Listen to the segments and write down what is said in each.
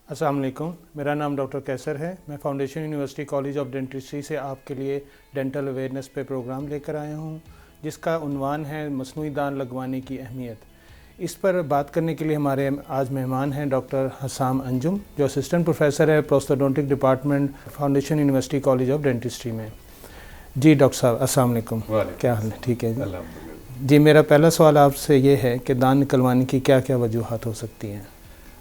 अस्सलाम वालेकुम, मेरा नाम डॉक्टर कैसर है। मैं foundation university college of dentistry से आपके लिए डेंटल अवेयरनेस पे प्रोग्राम लेकर आया हूँ, जिसका उन्वान है मसनूई दांत लगवाने की अहमियत। इस पर बात करने के लिए हमारे आज मेहमान हैं डॉक्टर हसाम अंजुम, जो असिस्टेंट प्रोफेसर है prosthodontic department foundation university college of dentistry में। जी डॉक्टर साहब, अस्सलाम वालेकुम, क्या हाल है? ठीक है जी। जी, मेरा पहला सवाल आपसे ये है कि दांत निकलवाने की क्या क्या वजूहात हो सकती हैं?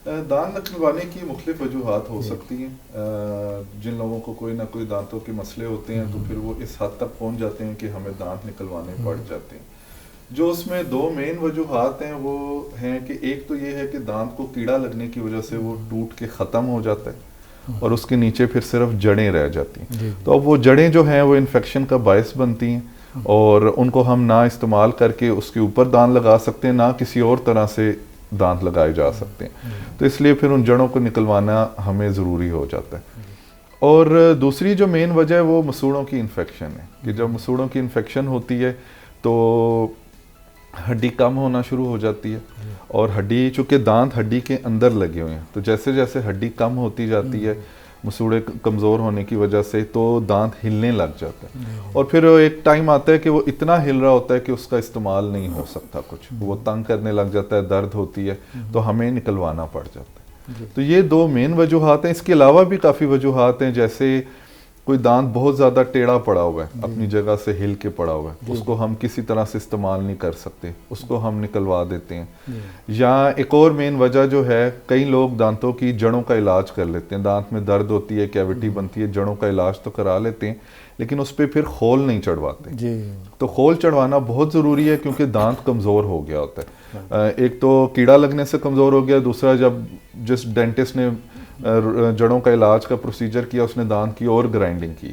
दांत निकलवाने की मुख्तलिफ वजूहात हो सकती हैं। जिन लोगों को कोई ना कोई दांतों के मसले होते हैं तो फिर वो इस हद तक पहुंच जाते हैं कि हमें दांत निकलवाने पड़ जाते हैं। जो उसमें दो मेन वजूहात हैं वो हैं कि एक तो ये है कि दांत को कीड़ा लगने की वजह से वो टूट के ख़त्म हो जाता है और उसके नीचे फिर सिर्फ जड़ें रह जाती हैं। तो अब वो जड़ें जो हैं वो इन्फेक्शन का बायस बनती हैं और उनको हम ना इस्तेमाल करके उसके ऊपर दांत लगा सकते हैं, ना किसी और तरह से दांत लगाए जा सकते हैं। तो इसलिए फिर उन जड़ों को निकलवाना हमें ज़रूरी हो जाता है। और दूसरी जो मेन वजह है वो मसूड़ों की इन्फेक्शन है कि जब मसूड़ों की इन्फेक्शन होती है तो हड्डी कम होना शुरू हो जाती है और हड्डी, चूँकि दांत हड्डी के अंदर लगे हुए हैं, तो जैसे जैसे हड्डी कम होती जाती है मसूड़े कमज़ोर होने की वजह से, तो दांत हिलने लग जाता है और फिर एक टाइम आता है कि वो इतना हिल रहा होता है कि उसका इस्तेमाल नहीं हो सकता, कुछ वो तंग करने लग जाता है, दर्द होती है, तो हमें निकलवाना पड़ जाता है। तो ये दो मेन वजूहात हैं। इसके अलावा भी काफ़ी वजूहात हैं, जैसे कोई दांत बहुत ज़्यादा टेढ़ा पड़ा हुआ है, अपनी जगह से हिल के पड़ा हुआ है, उसको हम किसी तरह से इस्तेमाल नहीं कर सकते, उसको हम निकलवा देते हैं। या एक और मेन वजह जो है, कई लोग दांतों की जड़ों का इलाज कर लेते हैं। दांत में दर्द होती है, कैविटी बनती है, जड़ों का इलाज तो करा लेते हैं लेकिन उस पर फिर खोल नहीं चढ़वाते। तो खोल चढ़वाना बहुत ज़रूरी है क्योंकि दांत कमज़ोर हो गया होता है। एक तो कीड़ा लगने से कमज़ोर हो गया, दूसरा जब जिस डेंटिस्ट ने जड़ों का इलाज का प्रोसीजर किया उसने दांत की और ग्राइंडिंग की,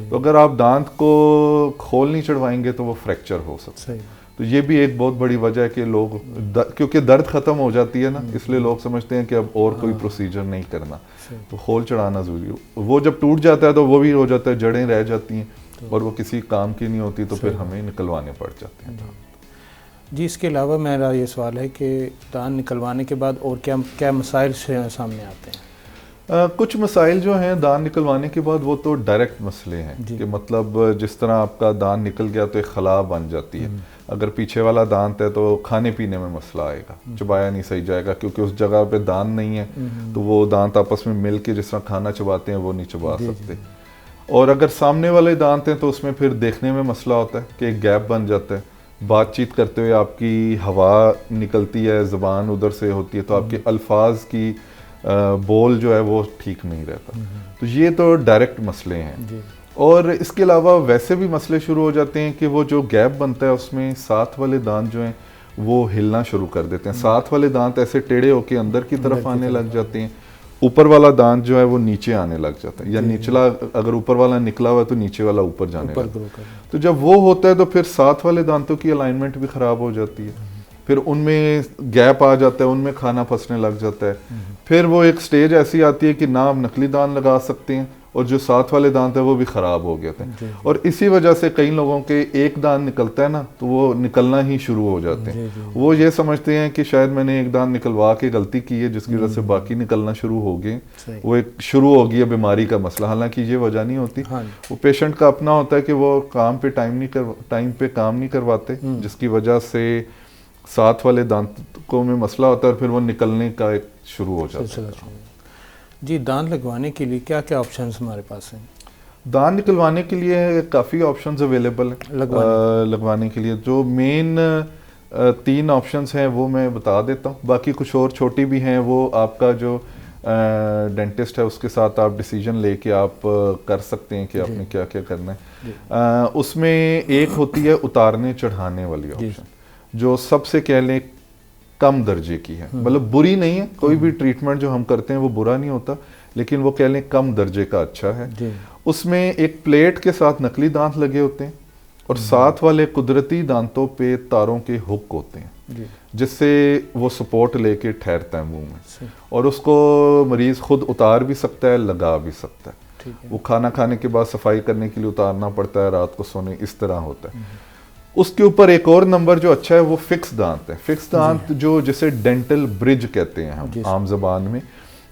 तो अगर आप दांत को खोल नहीं चढ़वाएंगे तो वो फ्रैक्चर हो सकता है। तो ये भी एक बहुत बड़ी वजह है कि लोग क्योंकि दर्द ख़त्म हो जाती है ना, इसलिए लोग समझते हैं कि अब और कोई प्रोसीजर नहीं करना, तो खोल चढ़ाना ज़रूरी है। वो जब टूट जाता है तो वो भी हो जाता है, जड़ें रह जाती हैं और वो किसी काम की नहीं होती, तो फिर हमें निकलवाने पड़ जाते हैं। जी, इसके अलावा मेरा ये सवाल है कि दांत निकलवाने के बाद और क्या क्या मसाइल सामने आते हैं? कुछ मसाइल जो हैं दांत निकलवाने के बाद वो तो डायरेक्ट मसले हैं कि मतलब जिस तरह आपका दांत निकल गया तो एक खला बन जाती है। अगर पीछे वाला दांत है तो खाने पीने में मसला आएगा, चबाया नहीं सही जाएगा क्योंकि उस जगह पे दांत नहीं है, तो वो दांत आपस में मिल के जिस तरह खाना चबाते हैं वो नहीं चबा सकते। और अगर सामने वाले दांत हैं तो उसमें फिर देखने में मसला होता है कि एक गैप बन जाता है, बातचीत करते हुए आपकी हवा निकलती है, ज़बान उधर से होती है, तो आपके अल्फाज की बोल जो है वो ठीक नहीं रहता। तो ये तो डायरेक्ट मसले हैं। और इसके अलावा वैसे भी मसले शुरू हो जाते हैं कि वो जो गैप बनता है उसमें साथ वाले दांत जो हैं वो हिलना शुरू कर देते हैं। साथ वाले दांत ऐसे टेढ़े होके अंदर की तरफ आने लग जाते हैं, ऊपर वाला दांत जो है वो नीचे आने लग जाता है, या निचला अगर ऊपर वाला निकला हुआ है तो नीचे वाला ऊपर जाने लगता है। तो जब वो होता है तो फिर साथ वाले दांतों की अलाइनमेंट भी ख़राब हो जाती है, फिर उनमें गैप आ जाता है, उनमें खाना फंसने लग जाता है। फिर वो एक स्टेज ऐसी आती है कि ना आप नकली दांत लगा सकते हैं और जो साथ वाले दांत है वो भी ख़राब हो गए थे। और इसी वजह से कई लोगों के एक दांत निकलता है ना तो वो निकलना ही शुरू हो जाते हैं। वो ये समझते हैं कि शायद मैंने एक दांत निकलवा के गलती की है जिसकी वजह से बाकी निकलना शुरू हो गए, वो एक शुरू हो गई है बीमारी का मसला। हालांकि ये वजह नहीं होती, वो पेशेंट का अपना होता है कि वो काम पे टाइम पे काम नहीं करवाते, जिसकी वजह से साथ वाले दांतों में मसला होता है और फिर वो निकलने का एक शुरू हो जाता है। जी, दांत लगवाने के लिए क्या क्या ऑप्शंस हमारे पास हैं? दांत निकलवाने के लिए काफ़ी ऑप्शंस अवेलेबल हैं। लगवाने के लिए जो मेन 3 ऑप्शंस हैं वो मैं बता देता हूँ, बाकी कुछ और छोटी भी हैं, वो आपका जो डेंटिस्ट है उसके साथ आप डिसीजन लेके आप कर सकते हैं कि आपने क्या क्या करना है। उसमें एक होती है उतारने चढ़ाने वाली ऑप्शन, जो सबसे कह लें कम दर्जे की है, मतलब बुरी नहीं है, कोई भी ट्रीटमेंट जो हम करते हैं वो बुरा नहीं होता, लेकिन वो कह लें कम दर्जे का अच्छा है। उसमें एक प्लेट के साथ नकली दांत लगे होते हैं और साथ वाले कुदरती दांतों पे तारों के हुक होते हैं जिससे वो सपोर्ट लेके ठहरता है मुंह में, और उसको मरीज खुद उतार भी सकता है, लगा भी सकता है। वो खाना खाने के बाद सफाई करने के लिए उतारना पड़ता है, रात को सोने इस तरह होता है। उसके ऊपर एक और नंबर जो अच्छा है वो फिक्स दांत है। फिक्स दांत जो जिसे डेंटल ब्रिज कहते हैं हम आम जबान में,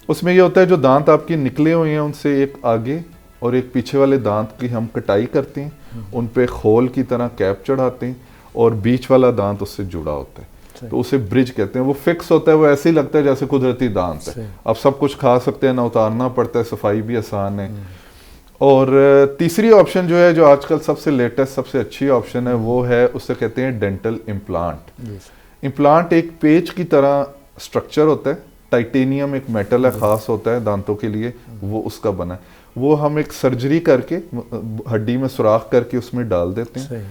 उसमें ये होता है जो दांत आपके निकले हुए हैं उनसे एक आगे और एक पीछे वाले दांत की हम कटाई करते हैं, उन पे खोल की तरह कैप चढ़ाते हैं और बीच वाला दांत उससे जुड़ा होता है, तो उसे ब्रिज कहते हैं। वो फिक्स होता है, वो ऐसे ही लगता है जैसे कुदरती दांत है, आप सब कुछ खा सकते हैं, ना उतारना पड़ता है, सफाई भी आसान है। और तीसरी ऑप्शन जो है, जो आजकल सबसे लेटेस्ट सबसे अच्छी ऑप्शन है, वो है उसे कहते हैं डेंटल इम्प्लांट। इम्प्लांट एक पेच की तरह स्ट्रक्चर होता है, टाइटेनियम एक मेटल है, खास होता है दांतों के लिए, वो उसका बना है। वो हम एक सर्जरी करके हड्डी में सुराख करके उसमें डाल देते हैं,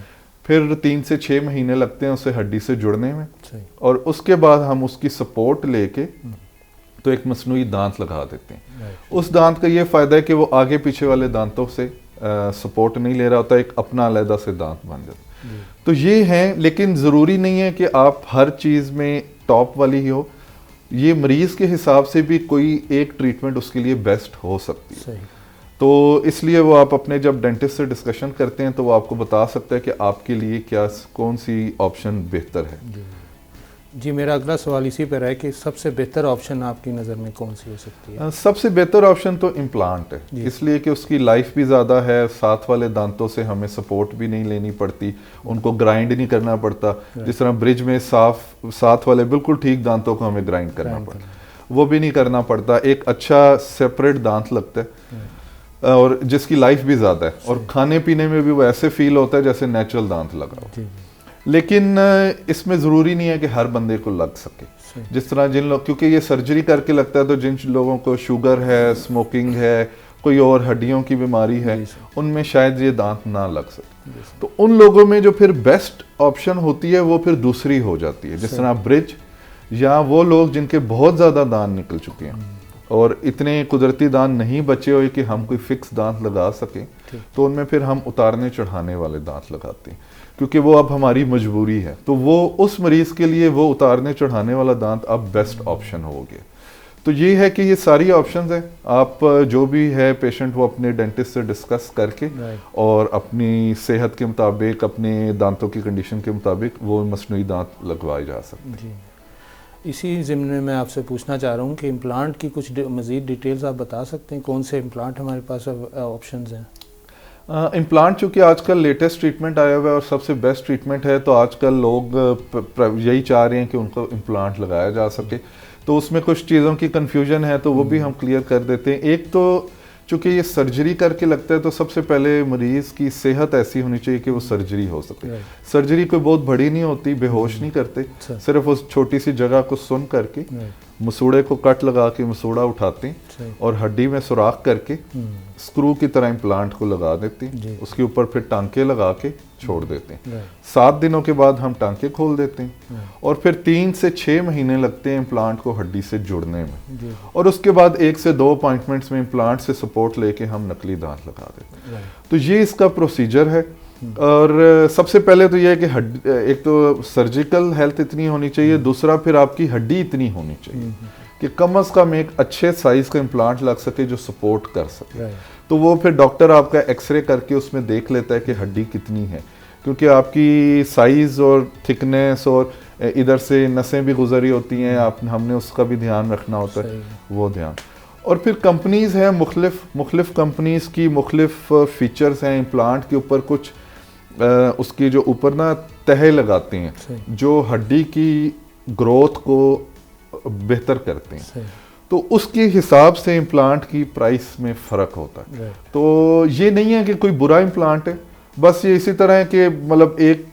फिर 3 से 6 महीने लगते हैं उसे हड्डी से जुड़ने में, और उसके बाद हम उसकी सपोर्ट लेके तो एक मसनूई दांत लगा देते हैं। उस दांत का ये फायदा है कि वो आगे पीछे वाले दांतों से सपोर्ट नहीं ले रहा होता, एक अपना अलग से दांत बन जाता है। तो ये है, लेकिन ज़रूरी नहीं है कि आप हर चीज़ में टॉप वाली ही हो, ये मरीज़ के हिसाब से भी कोई एक ट्रीटमेंट उसके लिए बेस्ट हो सकती है। तो इसलिए वो आप अपने जब डेंटिस्ट से डिस्कशन करते हैं तो वो आपको बता सकता है कि आपके लिए क्या कौन सी ऑप्शन बेहतर है। जी, मेरा अगला सवाल इसी पर है कि सबसे बेहतर ऑप्शन आपकी नज़र में कौन सी हो सकती है? सबसे बेहतर ऑप्शन तो इम्प्लांट है, इसलिए कि उसकी लाइफ भी ज़्यादा है, साथ वाले दांतों से हमें सपोर्ट भी नहीं लेनी पड़ती, उनको ग्राइंड नहीं करना पड़ता। जिस तरह ब्रिज में साथ वाले बिल्कुल ठीक दांतों को हमें ग्राइंड करना पड़ता, वो भी नहीं करना पड़ता। एक अच्छा सेपरेट दांत लगता है और जिसकी लाइफ भी ज़्यादा है, और खाने पीने में भी वो ऐसे फील होता है जैसे नेचुरल दांत लगा हो। लेकिन इसमें ज़रूरी नहीं है कि हर बंदे को लग सके। जिस तरह जिन लोग, क्योंकि ये सर्जरी करके लगता है, तो जिन लोगों को शुगर है, स्मोकिंग है, कोई और हड्डियों की बीमारी है, उनमें शायद ये दांत ना लग सके। तो उन लोगों में जो फिर बेस्ट ऑप्शन होती है वो फिर दूसरी हो जाती है, जिस तरह ब्रिज, या वो लोग जिनके बहुत ज़्यादा दांत निकल चुके हैं और इतने कुदरती दांत नहीं बचे हुए कि हम कोई फिक्स दांत लगा सकें, तो उनमें फिर हम उतारने चढ़ाने वाले दांत लगाते हैं, क्योंकि वो अब हमारी मजबूरी है। तो वो उस मरीज के लिए वो उतारने चढ़ाने वाला दांत अब बेस्ट ऑप्शन हो गया। तो ये है कि ये सारी ऑप्शंस हैं, आप जो भी है पेशेंट वो अपने डेंटिस्ट से डिस्कस करके और अपनी सेहत के मुताबिक, अपने दांतों की कंडीशन के मुताबिक वो मसनूई दांत लगवाए जा सकते हैं। इसी ज़िम्मे में मैं आपसे पूछना चाह रहा हूँ कि इम्प्लांट की कुछ मज़ीद डिटेल्स आप बता सकते हैं, कौन से इम्प्लांट हमारे पास ऑप्शंस हैं? इम्प्लांट चूँकि आजकल लेटेस्ट ट्रीटमेंट आया हुआ है और सबसे बेस्ट ट्रीटमेंट है, तो आजकल लोग यही चाह रहे हैं कि उनको इम्प्लांट लगाया जा सके। तो उसमें कुछ चीज़ों की कन्फ्यूजन है, तो वो भी हम क्लियर कर देते हैं। एक तो चूँकि ये सर्जरी करके लगता है, तो सबसे पहले मरीज़ की सेहत ऐसी होनी चाहिए कि वो सर्जरी हो सके। सर्जरी कोई बहुत बड़ी नहीं होती, बेहोश नहीं करते, सिर्फ उस छोटी सी जगह को सुन करके मसूड़े को कट लगा के मसूड़ा उठाते हैं और हड्डी में सुराख करके स्क्रू की तरह इम्प्लांट को लगा देते हैं, उसके ऊपर फिर टांके लगा के छोड़ देते हैं। 7 दिनों के बाद हम टांके खोल देते हैं और फिर 3 से 6 महीने लगते हैं इम्प्लांट को हड्डी से जुड़ने में, और उसके बाद 1 से 2 अपॉइंटमेंट्स में इम्प्लांट से सपोर्ट लेके हम नकली दांत लगा देते हैं। तो ये इसका प्रोसीजर है। और सबसे पहले तो यह है कि एक तो सर्जिकल हेल्थ इतनी होनी चाहिए, दूसरा फिर आपकी हड्डी इतनी होनी चाहिए कि कम से कम एक अच्छे साइज का इम्प्लांट लग सके जो सपोर्ट कर सके। तो वो फिर डॉक्टर आपका एक्सरे करके उसमें देख लेता है कि हड्डी कितनी है, क्योंकि आपकी साइज और थिकनेस और इधर से नसें भी गुजरी होती हैं, हमने उसका भी ध्यान रखना होता है, वो ध्यान। और फिर कंपनीज़ हैं, मुख्तलिफ कंपनीज़ की मुख्तलिफ फीचर्स हैं इम्प्लांट के ऊपर। कुछ उसकी जो ऊपर ना तह लगाते हैं जो हड्डी की ग्रोथ को बेहतर करते हैं, तो उसके हिसाब से इम्प्लांट की प्राइस में फ़र्क होता है। तो ये नहीं है कि कोई बुरा इम्प्लांट है, बस ये इसी तरह है कि मतलब एक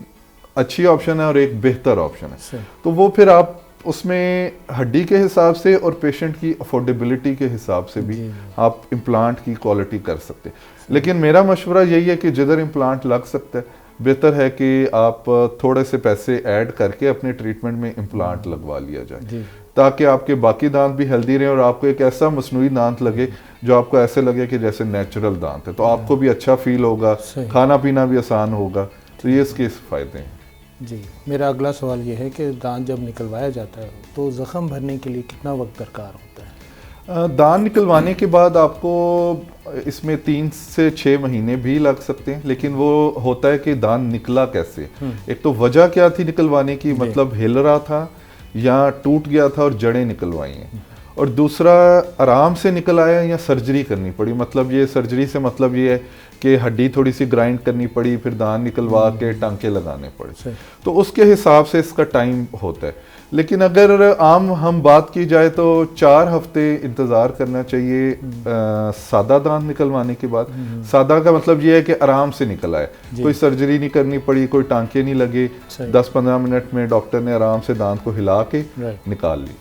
अच्छी ऑप्शन है और एक बेहतर ऑप्शन है। तो वो फिर आप उसमें हड्डी के हिसाब से और पेशेंट की अफोर्डेबिलिटी के हिसाब से भी आप इम्प्लांट की क्वालिटी कर सकते हैं। लेकिन मेरा मशवरा यही है कि जिधर इम्प्लांट लग सकता है, बेहतर है कि आप थोड़े से पैसे ऐड करके अपने ट्रीटमेंट में इम्प्लांट लगवा लिया जाए, ताकि आपके बाकी दांत भी हेल्दी रहें और आपको एक ऐसा मसनूई दांत लगे जो आपको ऐसे लगे कि जैसे नेचुरल दांत है। तो आपको भी अच्छा फील होगा, खाना पीना भी आसान होगा। तो ये इसके फ़ायदे हैं। जी, मेरा अगला सवाल ये है कि दांत जब निकलवाया जाता है तो ज़ख़म भरने के लिए कितना वक्त दरकार होता है? दांत निकलवाने के बाद आपको इसमें 3 से 6 महीने भी लग सकते हैं, लेकिन वो होता है कि दांत निकला कैसे। एक तो वजह क्या थी निकलवाने की, मतलब हिल रहा था या टूट गया था और जड़ें निकलवाई हैं, और दूसरा आराम से निकल आया या सर्जरी करनी पड़ी। मतलब ये सर्जरी से मतलब ये है कि हड्डी थोड़ी सी ग्राइंड करनी पड़ी, फिर दांत निकलवा के टांके लगाने पड़े, तो उसके हिसाब से इसका टाइम होता है। लेकिन अगर आम हम बात की जाए तो 4 हफ्ते इंतज़ार करना चाहिए सादा दांत निकलवाने के बाद। सादा का मतलब ये है कि आराम से निकल आए, कोई सर्जरी नहीं करनी पड़ी, कोई टांके नहीं लगे, 10-15 मिनट में डॉक्टर ने आराम से दांत को हिला के निकाल ली।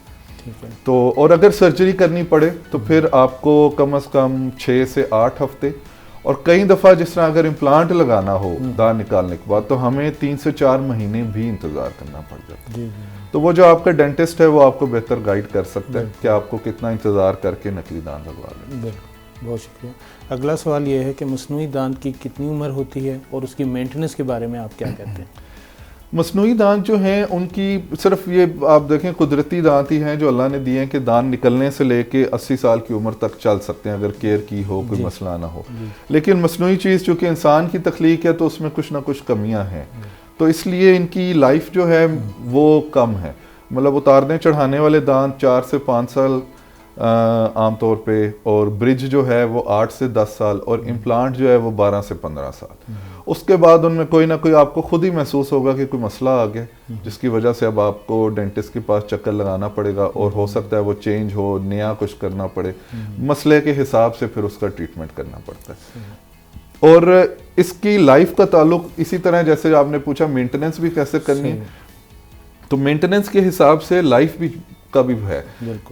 तो और अगर सर्जरी करनी पड़े तो फिर आपको कम से कम 6 से 8 हफ्ते, और कई दफ़ा जिस तरह अगर इम्प्लांट लगाना हो दांत निकालने के बाद तो हमें 3 से 4 महीने भी इंतज़ार करना पड़ जाता है। तो वो जो आपका डेंटिस्ट है वो आपको बेहतर गाइड कर सकता है कि आपको कितना इंतज़ार करके नकली दांत लगवा लें। बिल्कुल, बहुत शुक्रिया। अगला सवाल ये है कि मस्नूई दांत की कितनी उम्र होती है और उसकी मेंटेनेंस के बारे में आप क्या कहते हैं? मस्नूई दांत जो हैं उनकी सिर्फ ये आप देखें कुदरती दांत ही हैं जो अल्लाह ने दिए हैं कि दांत निकलने से लेके 80 साल की उम्र तक चल सकते हैं अगर केयर की हो, कोई मसला ना हो। लेकिन मस्नूई चीज़ चूँकि इंसान की तख्लीक है तो उसमें कुछ ना कुछ कमियां हैं, तो इसलिए इनकी लाइफ जो है वो कम है। मतलब उतारने चढ़ाने वाले दांत 4 से 5 साल आम तौर पे, और ब्रिज जो है वो 8 से 10 साल, और इम्प्लांट जो है वो 12 से 15 साल। उसके बाद उनमें कोई ना कोई आपको खुद ही महसूस होगा कि कोई मसला आ गया जिसकी वजह से अब आपको डेंटिस्ट के पास चक्कर लगाना पड़ेगा, और हो सकता है वो चेंज हो, नया कुछ करना पड़े, मसले के हिसाब से फिर उसका ट्रीटमेंट करना पड़ता है। और इसकी लाइफ का ताल्लुक इसी तरह, जैसे आपने पूछा मेंटेनेंस भी कैसे करनी है, तो मेंटेनेंस के हिसाब से लाइफ भी का भी है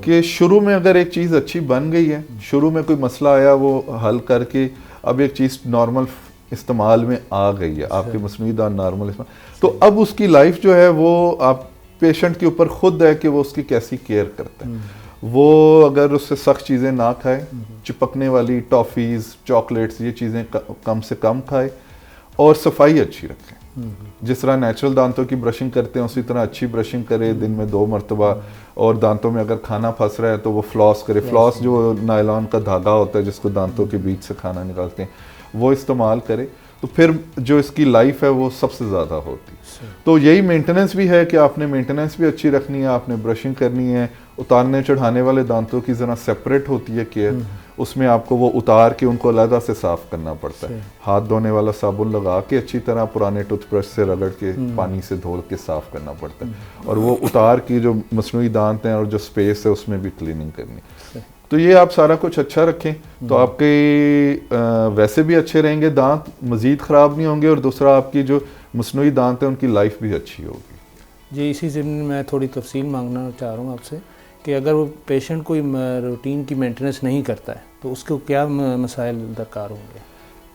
कि शुरू में अगर एक चीज़ अच्छी बन गई है, शुरू में कोई मसला आया वो हल करके अब एक चीज़ नॉर्मल इस्तेमाल में आ गई है, आपके मस्नूई दांत नॉर्मल इस्तेमाल, तो अब उसकी लाइफ जो है वो आप पेशेंट के ऊपर खुद है कि वो उसकी कैसी केयर करता है। वो अगर उससे सख्त चीज़ें ना खाए, चिपकने वाली टॉफ़ीज़, चॉकलेट्स, ये चीज़ें कम से कम खाए, और सफाई अच्छी रखें। जिस तरह नेचुरल दांतों की ब्रशिंग करते हैं उसी तरह अच्छी ब्रशिंग करें, दिन में 2 मरतबा। और दांतों में अगर खाना फंस रहा है तो वो फ्लॉस करे। फ्लॉस जो नायलॉन का धागा होता है जिसको दांतों के बीच से खाना निकालते हैं, वो इस्तेमाल करे, तो फिर जो इसकी लाइफ है वो सबसे ज़्यादा होती है। तो यही मेंटेनेंस भी है कि आपने मेंटेनेंस भी अच्छी रखनी है, आपने ब्रशिंग करनी है। उतारने चढ़ाने वाले दांतों की ज़रा सेपरेट होती है केयर, उसमें आपको वो उतार के उनको अलग से साफ़ करना पड़ता है। हाथ धोने वाला साबुन लगा के अच्छी तरह पुराने टूथब्रश से रगड़ के पानी से धो के साफ़ करना पड़ता है, और वो उतार की जो मस्नूई दांत हैं और जो स्पेस है उसमें भी क्लीनिंग करनी। तो ये आप सारा कुछ अच्छा रखें तो आपके वैसे भी अच्छे रहेंगे, दांत मज़ीद ख़राब नहीं होंगे, और दूसरा आपकी जो मस्नूई दांत हैं उनकी लाइफ भी अच्छी होगी। जी, इसी ज़िम्न में मैं थोड़ी तफसील मांगना चाह रहा हूँ आपसे कि अगर वो पेशेंट कोई रूटीन की मेंटेनेंस नहीं करता है तो उसको क्या मसाइल दरकार होंगे?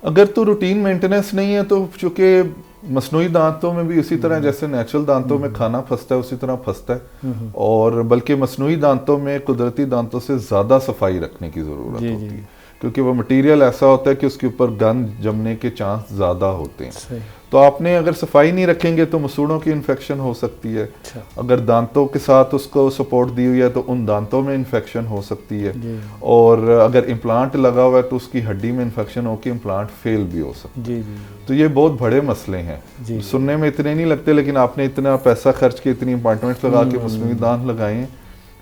अगर तो रूटीन मेंटेनेंस नहीं है तो चूँकि मस्नूई दांतों में भी उसी तरह जैसे नेचुरल दांतों में खाना फंसता है उसी तरह फंसता है, और बल्कि मस्नूई दांतों में कुदरती दांतों से ज़्यादा सफाई रखने की ज़रूरत होती है, क्योंकि वो मटेरियल ऐसा होता है कि उसके ऊपर गंद जमने के चांस ज़्यादा होते हैं। तो आपने अगर सफाई नहीं रखेंगे तो मसूड़ों की इन्फेक्शन हो सकती है। अगर दांतों के साथ उसको सपोर्ट दी हुई है तो उन दांतों में इन्फेक्शन हो सकती है, और अगर इम्प्लांट लगा हुआ है तो उसकी हड्डी में इन्फेक्शन होकर इम्प्लांट फेल भी हो सकता है। तो ये बहुत बड़े मसले हैं, सुनने में इतने नहीं लगते, लेकिन आपने इतना पैसा खर्च के इतनी अपॉइंटमेंट लगा के मस्नूई दांत लगाए हैं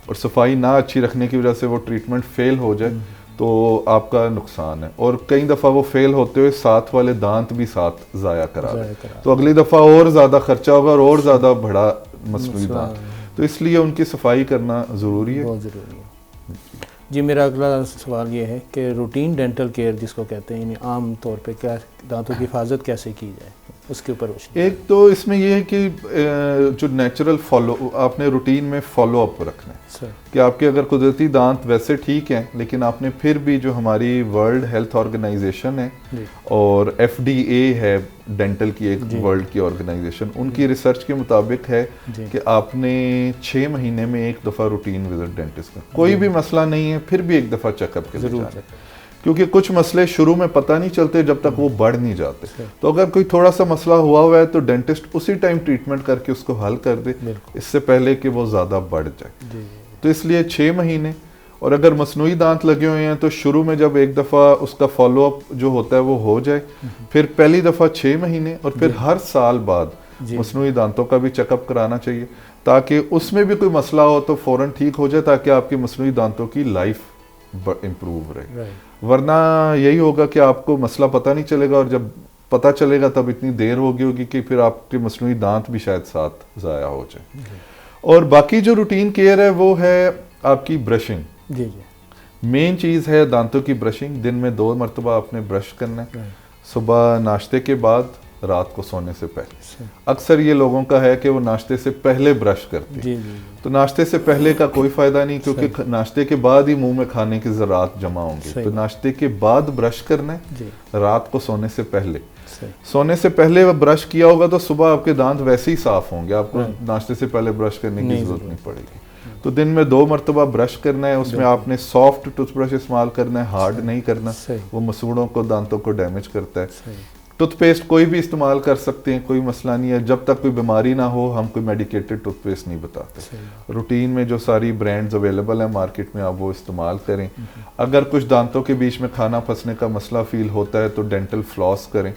और सफाई ना अच्छी रखने की वजह से वो ट्रीटमेंट फेल हो जाए तो आपका नुकसान है। और कई दफ़ा वो फेल होते हुए साथ वाले दांत भी साथ ज़ाया करा दें, तो अगली दफ़ा और ज़्यादा खर्चा होगा और ज़्यादा बड़ा मस्नूई दांत, तो इसलिए उनकी सफाई करना ज़रूरी है, बहुत ज़रूरी है। जी, मेरा अगला सवाल ये है कि रूटीन डेंटल केयर जिसको कहते हैं, यानी आम तौर पे क्या दांतों की हिफाजत कैसे की जाए, उसके ऊपर रोशनी। एक तो इसमें यह है कि जो नेचुरल फॉलो आपने रूटीन में फॉलो अप रखना है कि आपके अगर कुदरती दांत वैसे ठीक हैं, लेकिन आपने फिर भी जो हमारी वर्ल्ड हेल्थ ऑर्गेनाइजेशन है और FDA है डेंटल की एक वर्ल्ड की ऑर्गेनाइजेशन, उनकी रिसर्च के मुताबिक है कि आपने 6 महीने में एक दफ़ा रूटीन विजिट डेंटिस्ट का, कोई भी मसला नहीं है फिर भी एक दफ़ा चेकअप के लिए जाना, क्योंकि कुछ मसले शुरू में पता नहीं चलते जब तक वो बढ़ नहीं जाते। तो अगर कोई थोड़ा सा मसला हुआ है तो डेंटिस्ट उसी टाइम ट्रीटमेंट करके उसको हल कर दे, इससे पहले कि वो ज़्यादा बढ़ जाए। तो इसलिए 6 महीने, और अगर मसनूई दांत लगे हुए हैं तो शुरू में जब एक दफ़ा उसका फॉलोअप जो होता है वो हो जाए, फिर पहली दफ़ा 6 महीने, और फिर हर साल बाद मसनूई दांतों का भी चेकअप कराना चाहिए। ताकि उसमें भी कोई मसला हो तो फ़ौरन ठीक हो जाए, ताकि आपके मसनूई दांतों की लाइफ इम्प्रूव रहे। वरना यही होगा कि आपको मसला पता नहीं चलेगा, और जब पता चलेगा तब इतनी देर हो गई होगी कि फिर आपके मसनूई दांत भी शायद साथ ज़ाया हो जाए। और बाकी जो रूटीन केयर है वो है आपकी ब्रशिंग। जी जी, मेन चीज़ है दांतों की ब्रशिंग। दिन में 2 मरतबा आपने ब्रश करना है, सुबह नाश्ते के बाद, रात को सोने से पहले। अक्सर ये लोगों का है कि वो नाश्ते से पहले ब्रश करते हैं। जी जी, तो नाश्ते से पहले का कोई फ़ायदा नहीं, क्योंकि नाश्ते के बाद ही मुंह में खाने के ज़रात जमा होंगे। तो नाश्ते के बाद ब्रश करना है, रात को सोने से पहले। सोने से पहले वो ब्रश किया होगा तो सुबह आपके दांत वैसे ही साफ होंगे, आपको नाश्ते से पहले ब्रश करने की जरूरत नहीं पड़ेगी। तो दिन में 2 मरतबा ब्रश करना है, उसमें आपने सॉफ्ट टूथब्रश इस्तेमाल करना है, हार्ड नहीं करना, वो मसूड़ों को, दांतों को डैमेज करता है। टूथपेस्ट कोई भी इस्तेमाल कर सकते हैं, कोई मसला नहीं है, जब तक कोई बीमारी ना हो हम कोई मेडिकेटेड टूथपेस्ट नहीं बताते। रूटीन में जो सारी ब्रांड्स अवेलेबल है मार्केट में, आप वो इस्तेमाल करें। अगर कुछ दांतों के बीच में खाना फंसने का मसला फील होता है तो डेंटल फ्लॉस करें।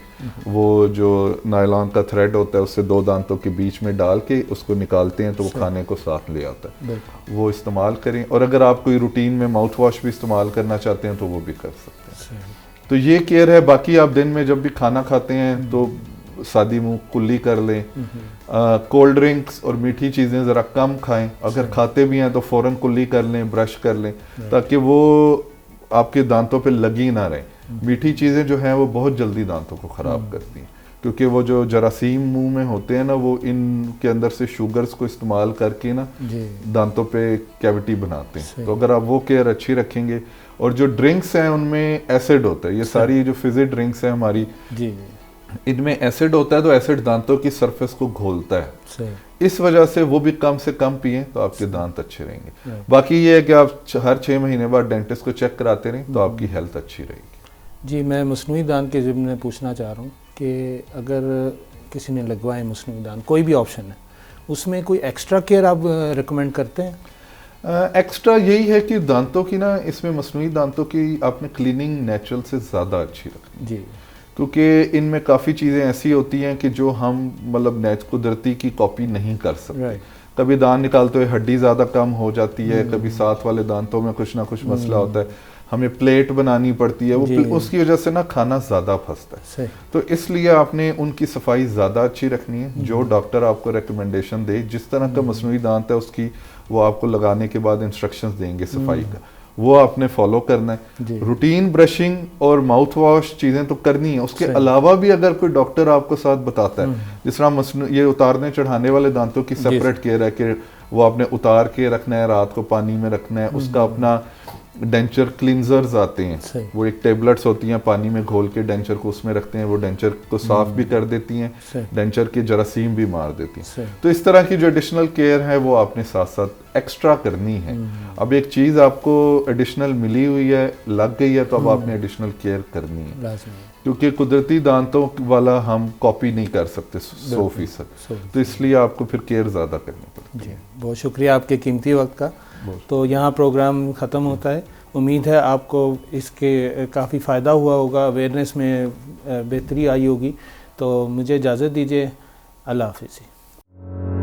वो जो नायलॉन का थ्रेड होता है उससे 2 दांतों के बीच में डाल के उसको निकालते हैं तो वो खाने को साथ ले आता है, वो इस्तेमाल करें। और अगर आप कोई रूटीन में माउथ वॉश भी इस्तेमाल करना चाहते हैं तो वो भी कर सकते हैं। तो ये केयर है। बाकी आप दिन में जब भी खाना खाते हैं तो सादी मुंह कुल्ली कर लें। कोल्ड ड्रिंक्स और मीठी चीज़ें ज़रा कम खाएं। अगर खाते भी हैं तो फ़ौरन कुल्ली कर लें, ब्रश कर लें, ताकि वो आपके दांतों पे लगी ना रहें। मीठी चीज़ें जो हैं वो बहुत जल्दी दांतों को ख़राब करती हैं, क्योंकि वो जो जरासीम मुंह में होते हैं ना, वो इनके अंदर से शुगर्स को इस्तेमाल करके ना दांतों पे कैविटी बनाते हैं। तो अगर आप वो केयर अच्छी रखेंगे, और जो ड्रिंक्स हैं उनमें एसिड होता है, ये सारी जो फिजी ड्रिंक्स हैं हमारी, इनमें एसिड होता है, तो एसिड दांतों की सरफेस को घोलता है। इस वजह से वो भी कम से कम पिए तो आपके दांत अच्छे रहेंगे। बाकी ये है कि आप हर 6 महीने बाद डेंटिस्ट को चेक कराते रहें तो आपकी हेल्थ अच्छी रहेगी। जी, मैं मसनूई दांत के ज़िम्न में पूछना चाह रहा हूँ कि अगर किसी ने लगवाए मसनूई दांत, कोई भी ऑप्शन है, उसमें कोई एक्स्ट्रा केयर आप रिकमेंड करते हैं? एक्स्ट्रा यही है कि दांतों की ना, इसमें मसनूई दांतों की आपने क्लीनिंग नेचुरल से ज़्यादा अच्छी रखनी जी, क्योंकि इनमें काफ़ी चीज़ें ऐसी होती हैं कि जो हम मतलब कुदरती की कॉपी नहीं कर सकते। कभी दांत निकालते हुए हड्डी ज़्यादा कम हो जाती है, कभी साथ वाले दांतों में कुछ ना कुछ मसला होता है, हमें प्लेट बनानी पड़ती है, वो उसकी वजह से ना खाना ज़्यादा फंसता है। तो इसलिए आपने उनकी सफाई ज़्यादा अच्छी रखनी है। जो डॉक्टर आपको रिकमेंडेशन दे, जिस तरह का मसनूई दांत है उसकी वो आपको लगाने के बाद इंस्ट्रक्शंस देंगे सफाई का, वो आपने फॉलो करना है। रूटीन ब्रशिंग और माउथ वॉश चीज़ें तो करनी है। उसके अलावा भी अगर कोई डॉक्टर आपको साथ बताता है, जिस तरह ये उतारने चढ़ाने वाले दांतों की सेपरेट केयर है कि वो आपने उतार के रखना है, रात को पानी में रखना है, उसका अपना डेंचर क्लींजर्स आते हैं, वो एक टेबलेट्स होती हैं, पानी में घोल के डेंचर को उसमें रखते हैं, वो डेंचर को साफ भी कर देती हैं, डेंचर के जरासीम भी मार देती हैं। तो इस तरह की जो एडिशनल केयर है वो आपने साथ साथ एक्स्ट्रा करनी है। अब एक चीज़ आपको एडिशनल मिली हुई है, लग गई है, तो अब आपने एडिशनल केयर करनी है, क्योंकि कुदरती दांतों वाला हम कॉपी नहीं कर सकते 100%, तो इसलिए आपको फिर केयर ज़्यादा करनी पड़ती है। बहुत शुक्रिया आपके कीमती वक्त का। तो यहाँ प्रोग्राम ख़त्म होता है। उम्मीद है आपको इसके काफ़ी फ़ायदा हुआ होगा, अवेयरनेस में बेहतरी आई होगी। तो मुझे इजाज़त दीजिए। अल्लाह हाफ़िज़।